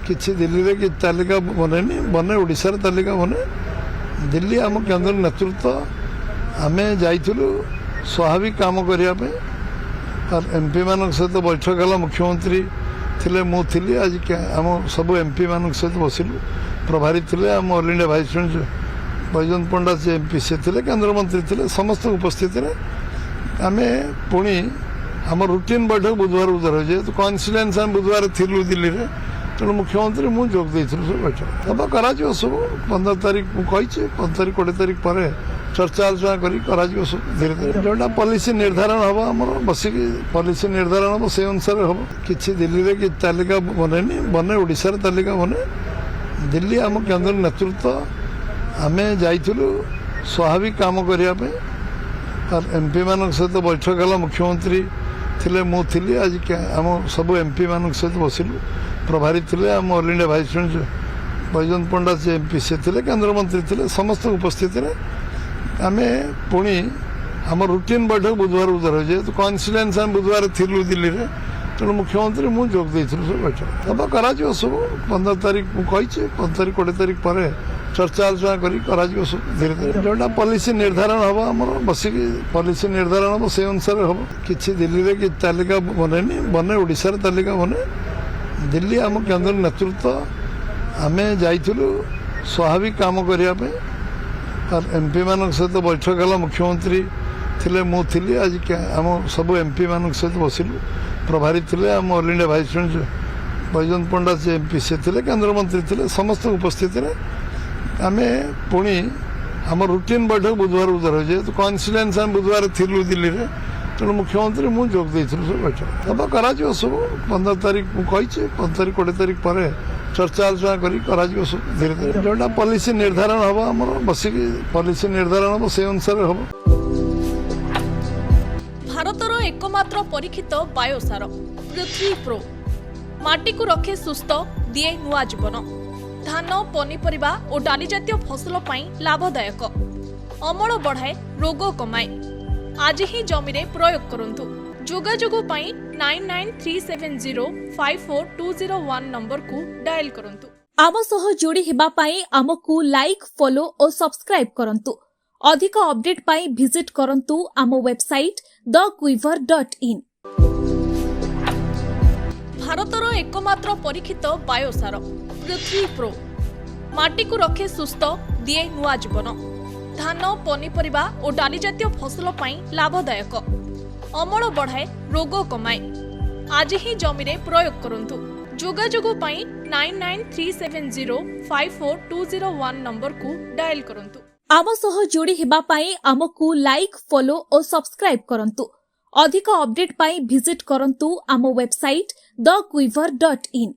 किसी दिल्ली रे कि तालिका बने बने ओडिशार तालिका बने दिल्ली आम केंद्र नेतृत्व आमे जाइथिलु स्वाभाविक काम करने एमपी मान सहित बैठक है मुख्यमंत्री थिले मु थिली आज आम सब एमपी मान सहित बसिलु प्रभारी थिले आम all India vice president Baijayant Panda से एमपी से थिले केंद्र मंत्री थिले समस्त उपस्थित आमे पुणी आम रुटीन बैठक बुधवार बुधवार हो जाए तो कॉन्स्टिट्यूएंसी आम बुधवार थिलु दिल्ली रे तेणु मुख्यमंत्री मु जोग देइथिलु सब बैठक अब करा सब 15 तारीख कही 15 तारीख 20 तारीख पर चर्चा आलोचना करा सब धीरे धीरे जोटा पॉलिसी निर्धारण हम आम बसिक पॉलिसी निर्धारण हम से अनुसार हम किसी दिल्ली रे कि तालिका बने बने ओडिशार तालिका बने दिल्ली आम केंद्र नेतृत्व आमे जाइथिलु स्वाभाविक काम करने एमपी मान सहित बैठक है मुख्यमंत्री थिले मु थिली आज आम सब एमपी मान सहित बसिलु प्रभारी थिले आम all India vice president Baijayant Panda से एमपी से थिले केंद्र मंत्री थिले समस्त उपस्थित आमे पुणी आम रुटीन बैठक बुधवार बुधवार हो जाए तो कॉन्स्टिट्यूएंसी आम बुधवार थिलु दिल्ली रे तेणु मुख्यमंत्री मु जोग देइथिलु सब बैठक अब करा सब 15 तारीख कही 15 तारीख 20 तारीख पर चर्चा आलोचना करा सब धीरे धीरे जोटा पॉलिसी निर्धारण हम आम बसिक पॉलिसी निर्धारण हम से अनुसार हम किसी दिल्ली रे कि तालिका बने बने ओडिशार तालिका बने दिल्ली आम केंद्र नेतृत्व आमे जाइथिलु स्वाभाविक काम करने एमपी मान सहित बैठक है मुख्यमंत्री थिले मु थिली आज आम सब एमपी मान सहित बसिलु प्रभारी थिले आम all India vice president Baijayant Panda से एमपी से थिले केंद्र मंत्री थिले समस्त उपस्थित आमे पुणी आम रुटीन बैठक बुधवार बुधवार हो जाए तो कॉन्स्टिट्यूएंसी आम बुधवार थिलु दिल्ली रे तेणु मुख्यमंत्री मु जोग देइथिलु सब बैठक अब करा सब 15 तारीख कही 15 तारीख 20 तारीख पर चर्चा आलोचना करा सब धीरे धीरे जोटा पॉलिसी निर्धारण हम आम बसिक पॉलिसी निर्धारण हम से अनुसार हम भारतर एकमात्र परीक्षित बायोसार पृथ्वी प्रो माटी को रखे सुस्थ दिए नुआ जीवन धान पनीपरिबा और डाली जातीय फसल पाई लाभदायक अमल बढ़ाए रोग कमाए आज ही जमी रे प्रयोग करंतु जोगाजोग पाई 9937054201 नंबर को डायल करंतु आम सह जोड़ी हेबा पाई आमकु लाइक फॉलो और सब्सक्राइब करंतु अधिक अपडेट पाई विजिट करंतु आम वेबसाइट thequiver.in भारतर एकमात्र परीक्षित बायोसार पृथ्वी प्रो माटी को रखे सुस्थ दिए नुआ जीवन धान पनीपरिबा और डाली जातीय फसल पाई लाभदायक अमल बढ़ाए रोग कमाए आज ही जमी रे प्रयोग करंतु जोगाजोग पाई 9937054201 नंबर को डायल करंतु आम सह जोड़ी हेबा पाई आमकु लाइक फॉलो और सब्सक्राइब करंतु अधिक अपडेट पाई विजिट करंतु आम वेबसाइट thequiver.in